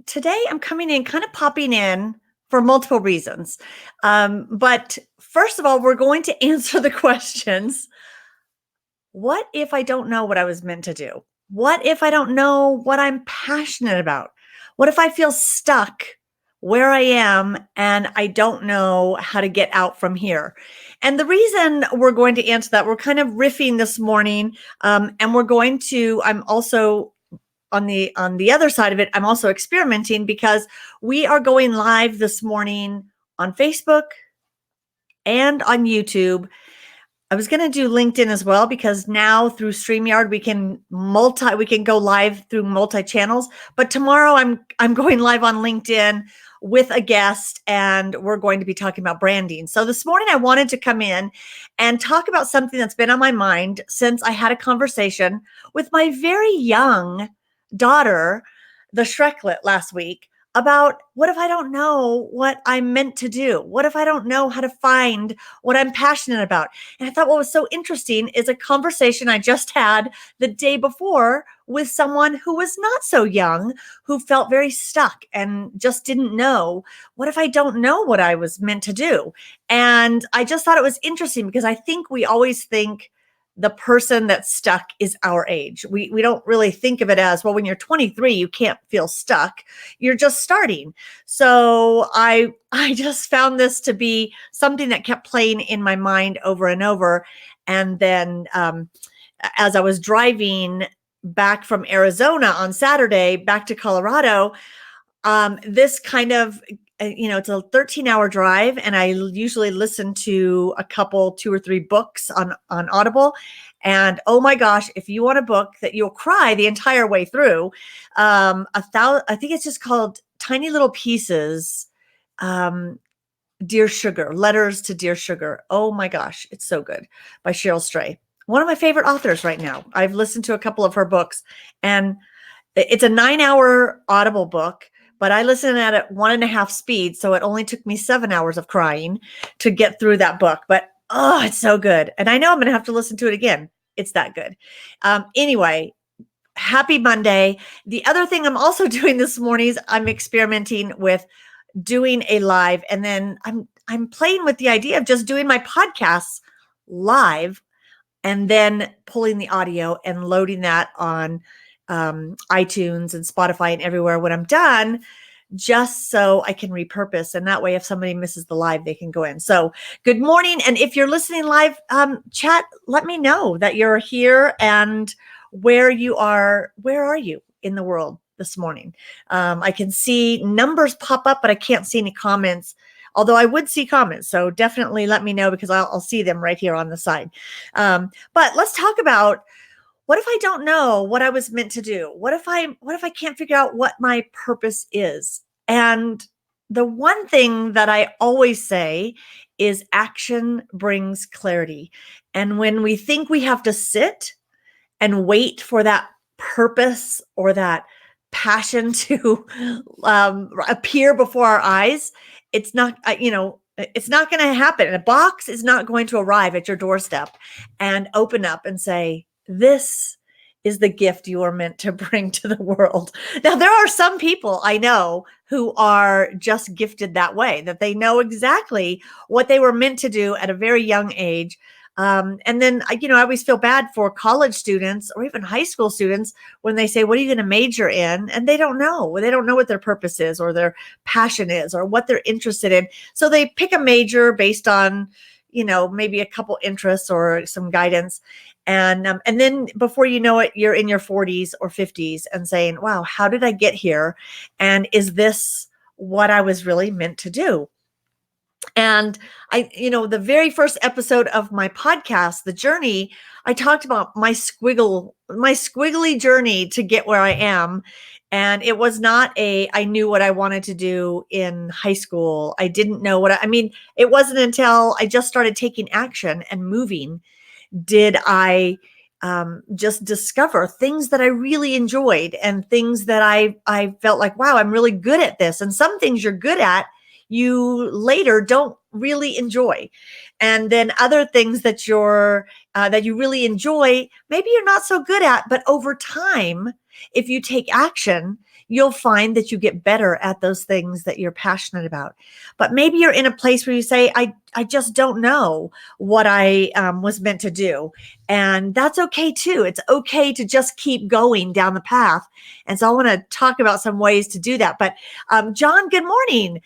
today I'm coming in, kind of popping in for multiple reasons. But first of all, we're going to answer the questions. What if I don't know what I was meant to do? What if I don't know what I'm passionate about? What if I feel stuck where I am and I don't know how to get out from here? And the reason we're going to answer that, we're kind of riffing this morning, and I'm also on the other side of it, I'm also experimenting because we are going live this morning on Facebook and on YouTube. I was going to do LinkedIn as well because now through StreamYard we can go live through multi channels. But tomorrow I'm going live on LinkedIn with a guest, and we're going to be talking about branding. So this morning I wanted to come in and talk about something that's been on my mind since I had a conversation with my very young daughter, the Shreklet, last week about what if I don't know what I'm meant to do? What if I don't know how to find what I'm passionate about? And I thought what was so interesting is a conversation I just had the day before with someone who was not so young, who felt very stuck and just didn't know, what if I don't know what I was meant to do? And I just thought it was interesting because I think we always think the person that's stuck is our age. We don't really think of it as, well, when you're 23, you can't feel stuck. You're just starting. So I just found this to be something that kept playing in my mind over and over. And then as I was driving back from Arizona on Saturday back to Colorado, this kind of, it's a 13-hour drive, and I usually listen to two or three books on Audible. And oh my gosh, if you want a book that you'll cry the entire way through, I think it's just called Tiny Little Pieces, Dear Sugar, Letters to Dear Sugar. Oh my gosh, it's so good, by Cheryl Stray. One of my favorite authors right now. I've listened to a couple of her books, and it's a 9-hour Audible book, but I listen at 1.5 speed. So it only took me 7 hours of crying to get through that book. But oh, it's so good. And I know I'm going to have to listen to it again. It's that good. Anyway, happy Monday. The other thing I'm also doing this morning is I'm experimenting with doing a live, and then I'm playing with the idea of just doing my podcasts live and then pulling the audio and loading that on iTunes and Spotify and everywhere when I'm done, just so I can repurpose. And that way, if somebody misses the live, they can go in. So good morning. And if you're listening live, chat, let me know that you're here and where you are. Where are you in the world this morning? I can see numbers pop up, but I can't see any comments, although I would see comments. So definitely let me know because I'll see them right here on the side. But let's talk about, what if I don't know what I was meant to do? What if I can't figure out what my purpose is? And the one thing that I always say is action brings clarity. And when we think we have to sit and wait for that purpose or that passion to appear before our eyes, it's not, it's not going to happen. A box is not going to arrive at your doorstep and open up and say, this is the gift you are meant to bring to the world. Now, there are some people I know who are just gifted that way, that they know exactly what they were meant to do at a very young age. And then, I always feel bad for college students or even high school students when they say, what are you going to major in? And they don't know. They don't know what their purpose is or their passion is or what they're interested in. So they pick a major based on, maybe a couple interests or some guidance. And then before you know it, you're in your 40s or 50s and saying, wow, how did I get here? And is this what I was really meant to do? And the very first episode of my podcast, The Journey, I talked about my squiggly journey to get where I am. And it was not I knew what I wanted to do in high school. I didn't know it wasn't until I just started taking action and moving did I just discover things that I really enjoyed and things that I felt like, wow, I'm really good at this. And some things you're good at, you later don't really enjoy. And then other things that that you really enjoy, maybe you're not so good at, but over time, if you take action, you'll find that you get better at those things that you're passionate about. But maybe you're in a place where you say, I just don't know what I was meant to do. And that's okay too. It's okay to just keep going down the path. And so I want to talk about some ways to do that. But John, good morning.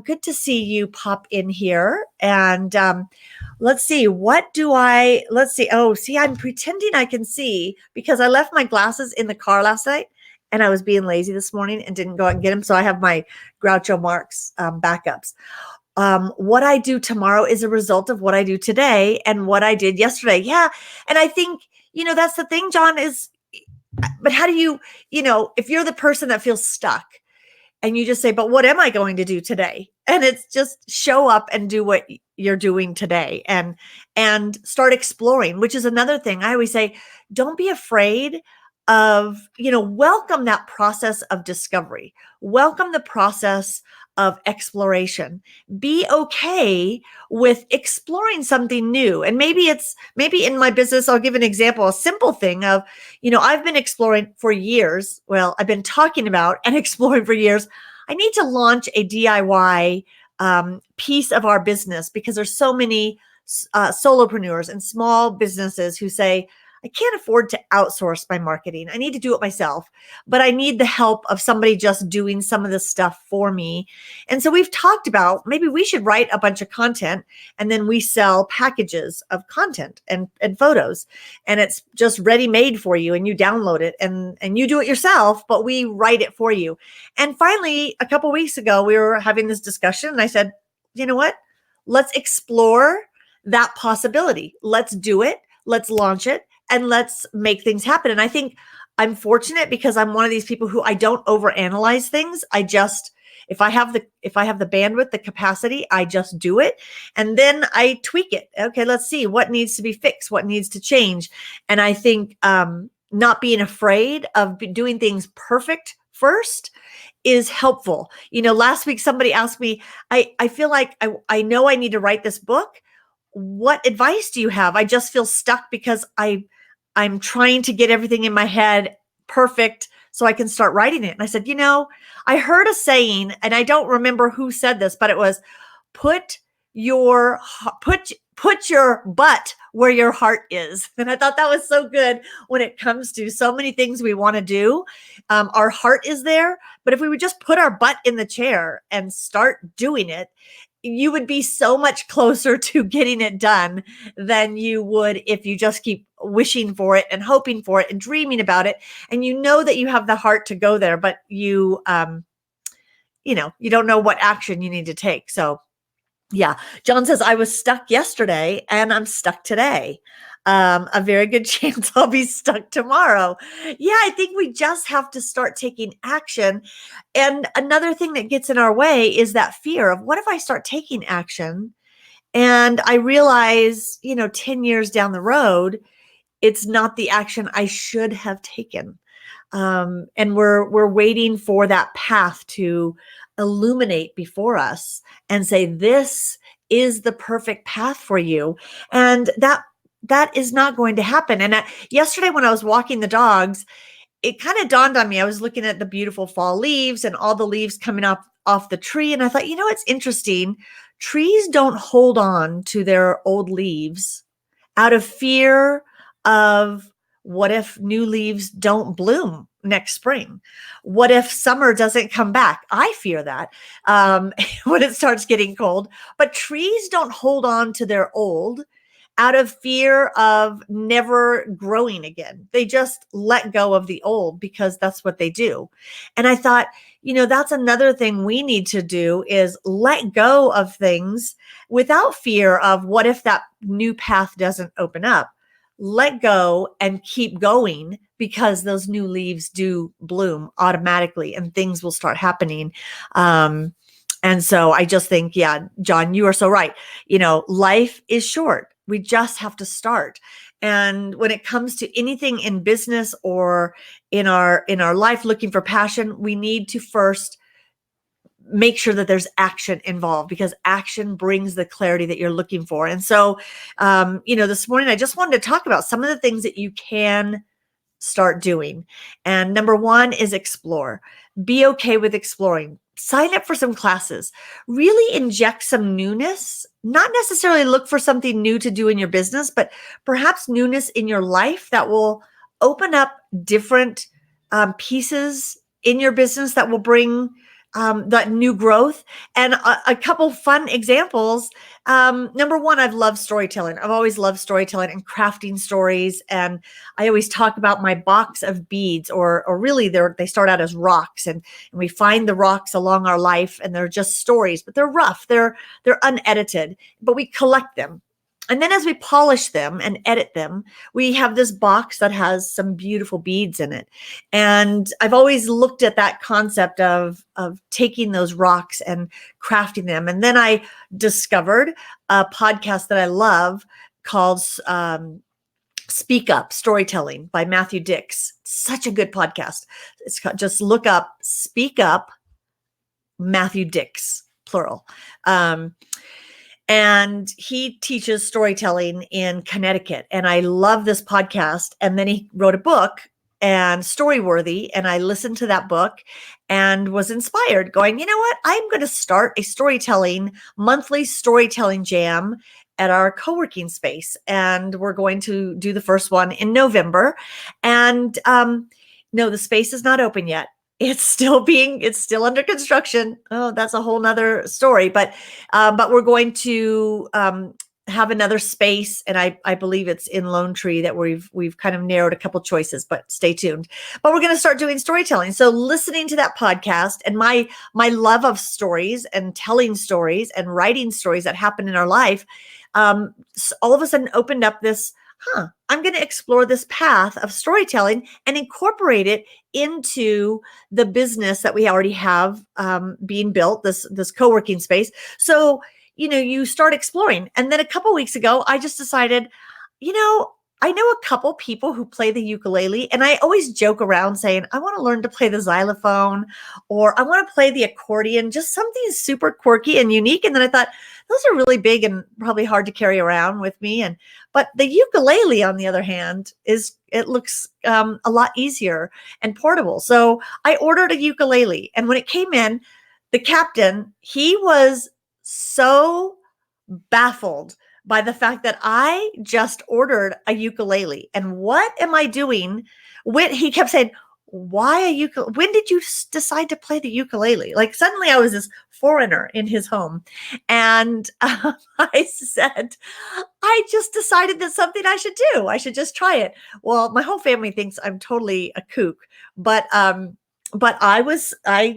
Good to see you pop in here. And let's see, let's see. Oh, see, I'm pretending I can see because I left my glasses in the car last night and I was being lazy this morning and didn't go out and get them. So I have my Groucho Marx backups. What I do tomorrow is a result of what I do today and what I did yesterday. Yeah. And I think, that's the thing, John, but how do you, if you're the person that feels stuck, and you just say, but what am I going to do today? And it's just show up and do what you're doing today and start exploring, which is another thing. I always say, don't be afraid of, welcome that process of discovery. Welcome the process of exploration. Be okay with exploring something new. And maybe in my business, I'll give an example, a simple thing of, I've been exploring for years. Well, I've been talking about and exploring for years. I need to launch a DIY piece of our business because there's so many solopreneurs and small businesses who say, I can't afford to outsource my marketing. I need to do it myself, but I need the help of somebody just doing some of this stuff for me. And so we've talked about maybe we should write a bunch of content and then we sell packages of content and photos, and it's just ready made for you and you download it and you do it yourself, but we write it for you. And finally, a couple of weeks ago, we were having this discussion and I said, you know what? Let's explore that possibility. Let's do it. Let's launch it. And let's make things happen. And I think I'm fortunate because I'm one of these people who I don't overanalyze things. I just, if I have the bandwidth, the capacity, I just do it. And then I tweak it. Okay, let's see what needs to be fixed, what needs to change. And I think not being afraid of doing things perfect first is helpful. Last week somebody asked me, I feel like I know I need to write this book. What advice do you have? I just feel stuck because I'm trying to get everything in my head perfect so I can start writing it. And I said, I heard a saying, and I don't remember who said this, but it was put your butt where your heart is. And I thought that was so good when it comes to so many things we want to do. Our heart is there, but if we would just put our butt in the chair and start doing it, you would be so much closer to getting it done than you would if you just keep wishing for it and hoping for it and dreaming about it. And that you have the heart to go there, but you don't know what action you need to take. So yeah, John says, I was stuck yesterday and I'm stuck today. A very good chance I'll be stuck tomorrow. Yeah, I think we just have to start taking action. And another thing that gets in our way is that fear of what if I start taking action and I realize, 10 years down the road, it's not the action I should have taken. And we're waiting for that path to illuminate before us and say, this is the perfect path for you. And that is not going to happen. And yesterday when I was walking the dogs, it kind of dawned on me. I was looking at the beautiful fall leaves and all the leaves coming up off the tree. And I thought, it's interesting. Trees don't hold on to their old leaves out of fear of what if new leaves don't bloom next spring? What if summer doesn't come back? I fear that when it starts getting cold. But trees don't hold on to their old out of fear of never growing again. They just let go of the old because that's what they do. And I thought, that's another thing we need to do is let go of things without fear of what if that new path doesn't open up. Let go and keep going because those new leaves do bloom automatically and things will start happening. And so I just think, yeah, John, you are so right. Life is short. We just have to start. And when it comes to anything in business or in our life looking for passion, we need to first make sure that there's action involved because action brings the clarity that you're looking for. And so, this morning, I just wanted to talk about some of the things that you can start doing. And number one is explore. Be okay with exploring. Sign up for some classes. Really inject some newness. Not necessarily look for something new to do in your business, but perhaps newness in your life that will open up different pieces in your business that will bring that new growth. And a couple fun examples. Number one, I've loved storytelling. I've always loved storytelling and crafting stories. And I always talk about my box of beads, or really they start out as rocks, and we find the rocks along our life, and they're just stories, but they're rough. They're unedited, but we collect them. And then as we polish them and edit them, we have this box that has some beautiful beads in it. And I've always looked at that concept of taking those rocks and crafting them. And then I discovered a podcast that I love called Speak Up Storytelling by Matthew Dix. Such a good podcast. It's just look up Speak Up Matthew Dix, plural. And he teaches storytelling in Connecticut. And I love this podcast. And then he wrote a book, and Storyworthy. And I listened to that book and was inspired, going, you know what? I'm going to start a monthly storytelling jam at our co-working space. And we're going to do the first one in November. And no, the space is not open yet. It's still under construction. Oh, that's a whole nother story. But we're going to have another space, and I believe it's in Lone Tree that we've kind of narrowed a couple choices, but stay tuned. But we're going to start doing storytelling. So listening to that podcast and my love of stories and telling stories and writing stories that happen in our life, all of a sudden opened up this, I'm going to explore this path of storytelling and incorporate it into the business that we already have being built, this co-working space. So, you start exploring. And then a couple of weeks ago, I just decided, I know a couple people who play the ukulele, and I always joke around saying, I want to learn to play the xylophone, or I want to play the accordion, just something super quirky and unique. And then I thought, those are really big and probably hard to carry around with me. But the ukulele, on the other hand, it looks a lot easier and portable. So I ordered a ukulele, and when it came in, the captain, he was so baffled by the fact that I just ordered a ukulele. And what am I doing? He kept saying, why a ukulele? When did you decide to play the ukulele? Like, suddenly I was this foreigner in his home. And I said, I just decided that's something I should do. I should just try it. Well, my whole family thinks I'm totally a kook, but I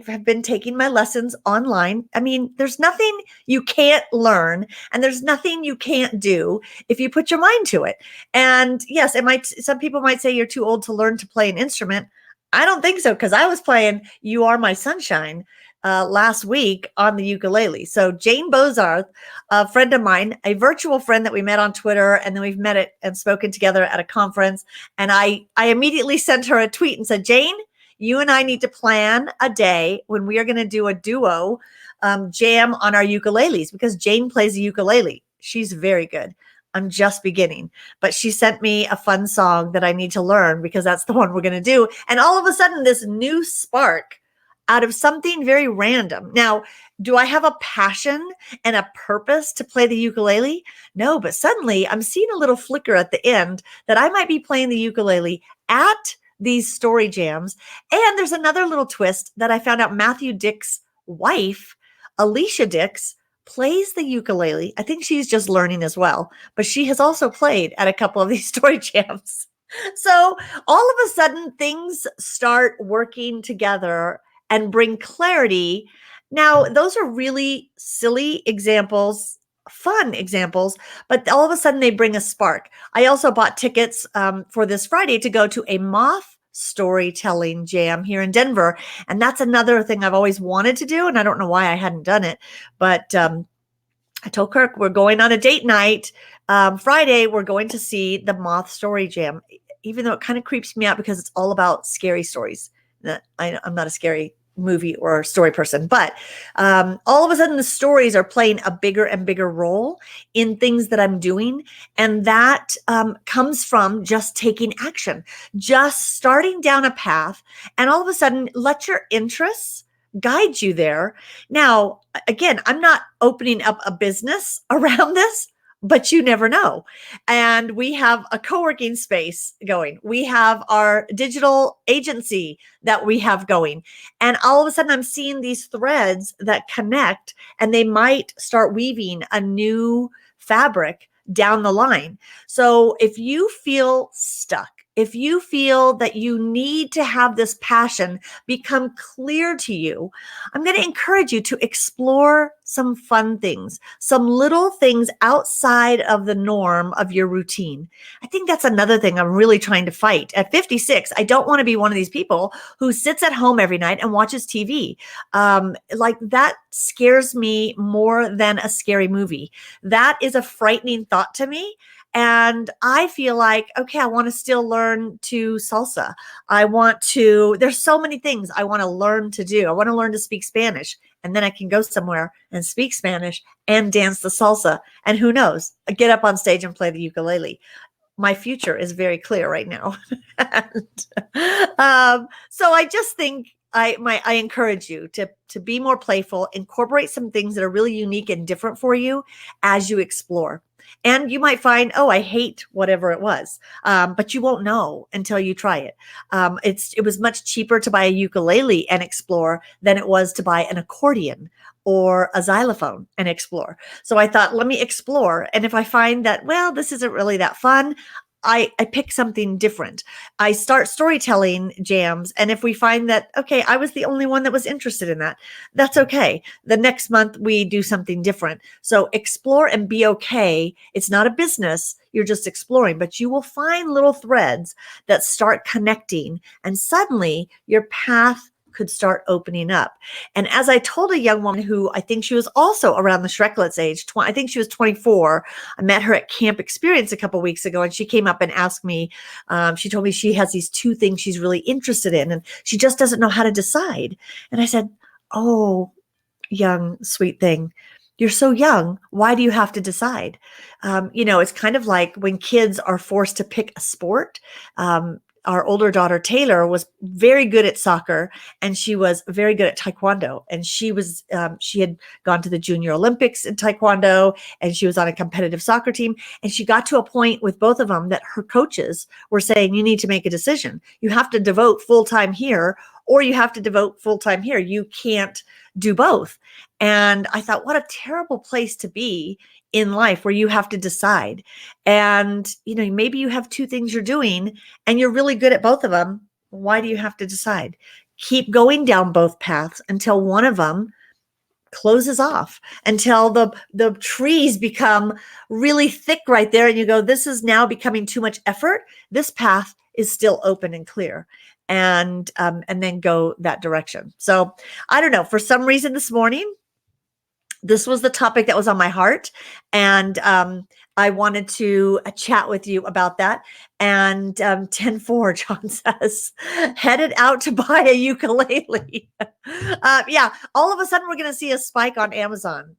have been taking my lessons online. I mean, there's nothing you can't learn, and there's nothing you can't do if you put your mind to it. And yes, some people might say you're too old to learn to play an instrument. I don't think so, because I was playing You Are My Sunshine last week on the ukulele. So Jane Bozarth, a friend of mine, a virtual friend that we met on Twitter, and then we've met and spoken together at a conference. And I immediately sent her a tweet and said, Jane, you and I need to plan a day when we are going to do a duo jam on our ukuleles, because Jane plays the ukulele. She's very good. I'm just beginning, but she sent me a fun song that I need to learn, because that's the one we're going to do. And all of a sudden, this new spark out of something very random. Now, do I have a passion and a purpose to play the ukulele? No, but suddenly I'm seeing a little flicker at the end that I might be playing the ukulele at these story jams. And there's another little twist that I found out. Matthew Dick's wife, Alicia Dix, plays the ukulele. I think she's just learning as well, but she has also played at a couple of these story jams. So all of a sudden, things start working together and bring clarity. Now, those are really silly examples, fun examples, but all of a sudden they bring a spark. I also bought tickets for this Friday to go to a moth storytelling jam here in Denver. And that's another thing I've always wanted to do, and I don't know why I hadn't done it. But I told Kirk we're going on a date night. Friday, we're going to see the Moth Story Jam, even though it kind of creeps me out because it's all about scary stories. I'm not a scary movie or story person, but all of a sudden the stories are playing a bigger and bigger role in things that I'm doing. And that comes from just taking action, just starting down a path, and all of a sudden let your interests guide you there. Now, again, I'm not opening up a business around this, but you never know. And we have a co-working space going. We have our digital agency that we have going. And all of a sudden I'm seeing these threads that connect, and they might start weaving a new fabric down the line. So if you feel stuck, if you feel that you need to have this passion become clear to you, I'm going to encourage you to explore some fun things, some little things outside of the norm of your routine. I think that's another thing I'm really trying to fight. At 56, I don't want to be one of these people who sits at home every night and watches TV. Like that scares me more than a scary movie. That is a frightening thought to me. And I feel like, okay, I want to still learn to salsa. There's so many things I want to learn to do. I want to learn to speak Spanish, and then I can go somewhere and speak Spanish and dance the salsa. And who knows, get up on stage and play the ukulele. My future is very clear right now. So I just think I encourage you to be more playful, incorporate some things that are really unique and different for you as you explore. And you might find, oh, I hate whatever it was, but you won't know until you try it. It was much cheaper to buy a ukulele and explore than it was to buy an accordion or a xylophone and explore. So I thought, let me explore. And if I find that, well, this isn't really that fun, I pick something different. I start storytelling jams. And if we find that, okay, I was the only one that was interested in that, that's okay. The next month we do something different. So explore and be okay. It's not a business. You're just exploring, but you will find little threads that start connecting, and suddenly your path could start opening up. And as I told a young woman who I think she was also around the Shreklets age, I think she was 24. I met her at Camp Experience a couple of weeks ago, and she came up and asked me, she told me she has these two things she's really interested in, and she just doesn't know how to decide. And I said, oh, young, sweet thing, you're so young. Why do you have to decide? It's kind of like when kids are forced to pick a sport. Our older daughter, Taylor, was very good at soccer, and she was very good at taekwondo. And she had gone to the Junior Olympics in taekwondo, and she was on a competitive soccer team. And she got to a point with both of them that her coaches were saying, you need to make a decision. You have to devote full-time here, or you have to devote full-time here. You can't do both. And I thought, what a terrible place to be in life where you have to decide. And, maybe you have two things you're doing and you're really good at both of them. Why do you have to decide? Keep going down both paths until one of them closes off, until the trees become really thick right there. And you go, this is now becoming too much effort. This path is still open and clear. And then go that direction. So I don't know, for some reason this morning, this was the topic that was on my heart, and I wanted to chat with you about that. And 10-4, John says, headed out to buy a ukulele. Yeah, all of a sudden we're going to see a spike on Amazon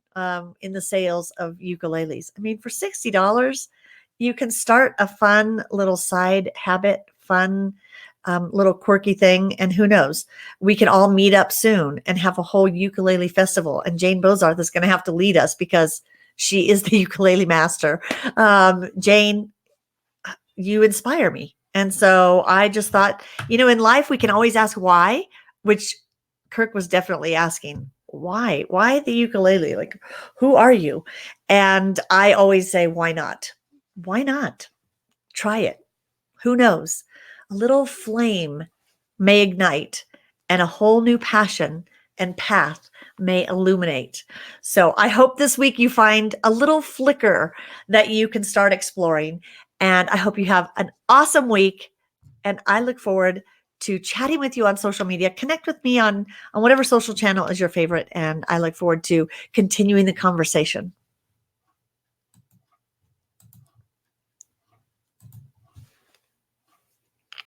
in the sales of ukuleles. I mean, for $60, you can start a fun little side habit, fun little quirky thing. And who knows, we can all meet up soon and have a whole ukulele festival. And Jane Bozarth is going to have to lead us because she is the ukulele master. Jane, you inspire me. And so I just thought, in life, we can always ask why, which Kirk was definitely asking. Why the ukulele? Like, who are you? And I always say, why not? Why not? Try it. Who knows? A little flame may ignite, and a whole new passion and path may illuminate. So I hope this week you find a little flicker that you can start exploring. And I hope you have an awesome week. And I look forward to chatting with you on social media. Connect with me on whatever social channel is your favorite. And I look forward to continuing the conversation.